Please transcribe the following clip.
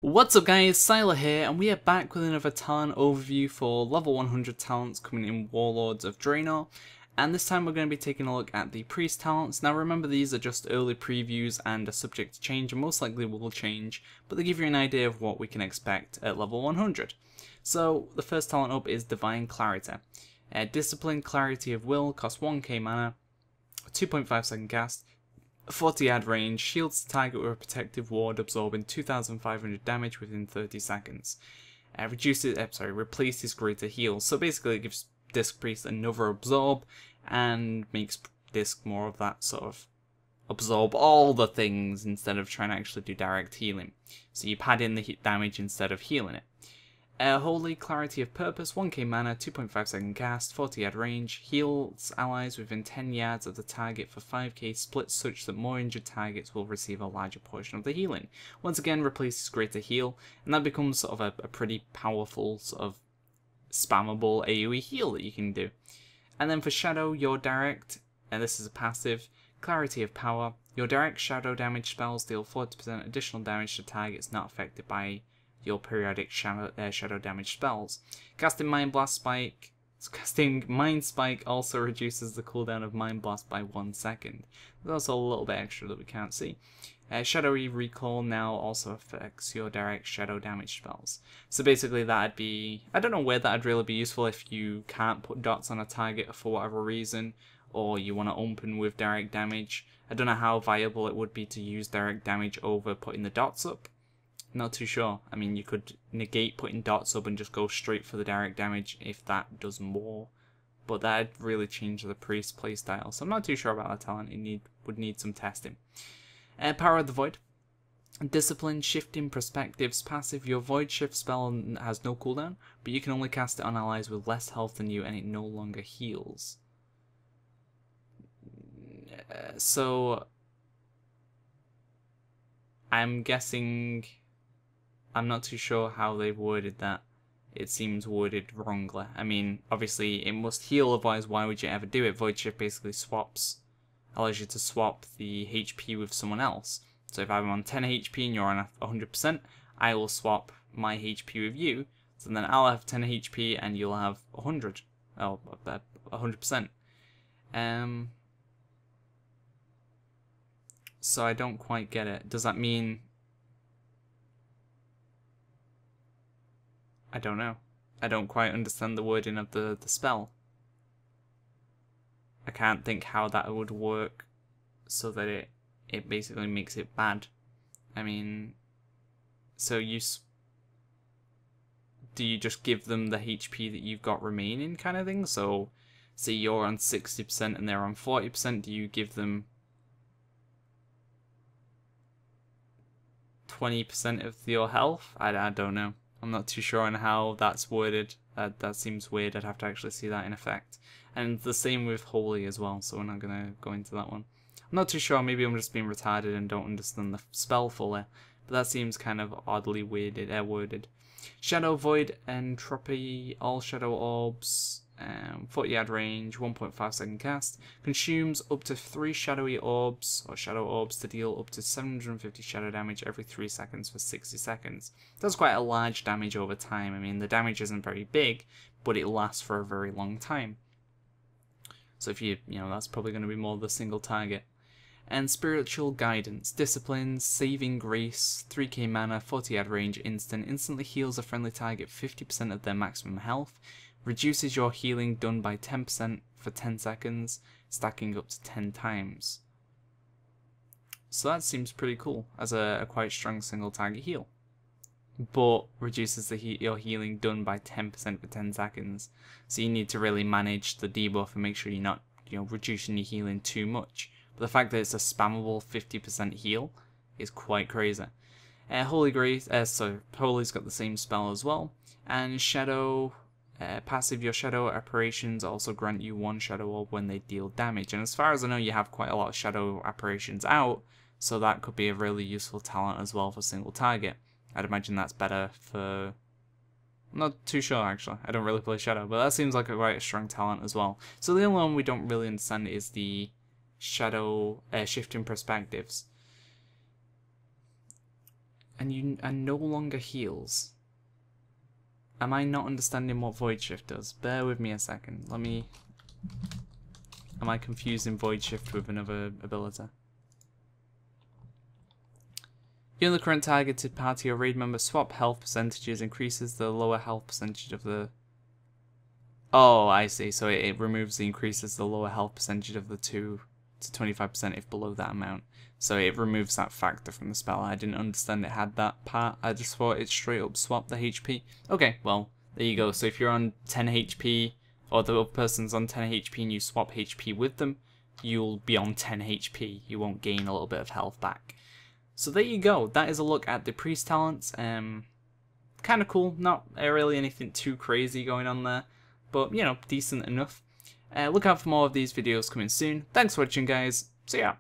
What's up guys, Syiler here, and we are back with another talent overview for level 100 talents coming in Warlords of Draenor. And this time we're going to be taking a look at the priest talents. Now remember, these are just early previews and are subject to change, and most likely will change, but they give you an idea of what we can expect at level 100. So the first talent up is Divine Clarity. Discipline, Clarity of Will, costs 1k mana, 2.5 second cast, 40 yard range, shields the target with a protective ward absorbing 2,500 damage within 30 seconds. Replaces greater heal. So basically it gives Disc Priest another absorb and makes Disc more of that sort of absorb all the things instead of trying to actually do direct healing. So you pad in the hit damage instead of healing it. Holy Clarity of Purpose, 1k mana, 2.5 second cast, 40 yard range, heals allies within 10 yards of the target for 5k, split such that more injured targets will receive a larger portion of the healing. Once again replaces greater heal, and that becomes sort of a pretty powerful sort of spammable AoE heal that you can do. And then for Shadow, your direct, and this is a passive, Clarity of Power, your direct shadow damage spells deal 40% additional damage to targets not affected by your periodic shadow damage spells. Casting Mind Spike also reduces the cooldown of Mind Blast by 1 second. There's also a little bit extra that we can't see. Shadowy Recall now also affects your direct shadow damage spells. So basically that'd be, I don't know where that'd really be useful if you can't put dots on a target for whatever reason, or you want to open with direct damage. I don't know how viable it would be to use direct damage over putting the dots up. Not too sure. I mean, you could negate putting dots up and just go straight for the direct damage if that does more. But that'd really change the priest playstyle. So I'm not too sure about that talent. It would need some testing. Power of the Void. Discipline, Shifting Perspectives passive. Your Void Shift spell has no cooldown, but you can only cast it on allies with less health than you, and it no longer heals. So I'm guessing, I'm not too sure how they've worded that. It seems worded wrongly. I mean, obviously it must heal, otherwise why would you ever do it? Void Shift basically allows you to swap the HP with someone else. So if I'm on 10 HP and you're on 100%, I will swap my HP with you. So then I'll have 10 HP and you'll have 100. Oh, 100%. So I don't quite get it. Does that mean... I don't know. I don't quite understand the wording of the spell. I can't think how that would work so that it basically makes it bad. I mean, so do you just give them the HP that you've got remaining kind of thing? So say you're on 60% and they're on 40%, do you give them 20% of your health? I don't know. I'm not too sure on how that's worded. That seems weird. I'd have to actually see that in effect. And the same with Holy as well, so we're not going to go into that one. I'm not too sure. Maybe I'm just being retarded and don't understand the spell fully. But that seems kind of oddly worded. Shadow, Void, Entropy, all Shadow Orbs, 40 yard range, 1.5 second cast, consumes up to 3 shadowy orbs or shadow orbs to deal up to 750 shadow damage every 3 seconds for 60 seconds. That's quite a large damage over time. I mean, the damage isn't very big, but it lasts for a very long time. So if you know, that's probably going to be more the single target. And Spiritual Guidance, Discipline, Saving Grace, 3k mana, 40 yard range, instantly heals a friendly target 50% of their maximum health, reduces your healing done by 10% for 10 seconds, stacking up to 10 times. So that seems pretty cool as a quite strong single target heal. But reduces your healing done by 10% for 10 seconds. So you need to really manage the debuff and make sure you're not, reducing your healing too much. But the fact that it's a spammable 50% heal is quite crazy. Holy Grace, Holy's got the same spell as well. And Shadow, passive, your Shadow apparitions also grant you 1 Shadow Orb when they deal damage. And as far as I know, you have quite a lot of Shadow apparitions out, so that could be a really useful talent as well for single target. I'd imagine that's better for... I'm not too sure actually. I don't really play Shadow, but that seems like quite a strong talent as well. So the only one we don't really understand is the Shadow Shifting Perspectives. and you no longer heals. Am I not understanding what Void Shift does? Bear with me a second. Am I confusing Void Shift with another ability? You and the current targeted party or raid member swap health percentages, increases the lower health percentage of the... Oh, I see. So it removes the increases the lower health percentage of the 2 to 25% if below that amount. So it removes that factor from the spell. I didn't understand it had that part. I just thought it straight up swapped the HP. Okay, well, there you go. So if you're on 10 HP, or the other person's on 10 HP and you swap HP with them, you'll be on 10 HP. You won't gain a little bit of health back. So there you go. That is a look at the priest talents. Kind of cool. Not really anything too crazy going on there, but you know, decent enough. Look out for more of these videos coming soon. Thanks for watching, guys. See ya.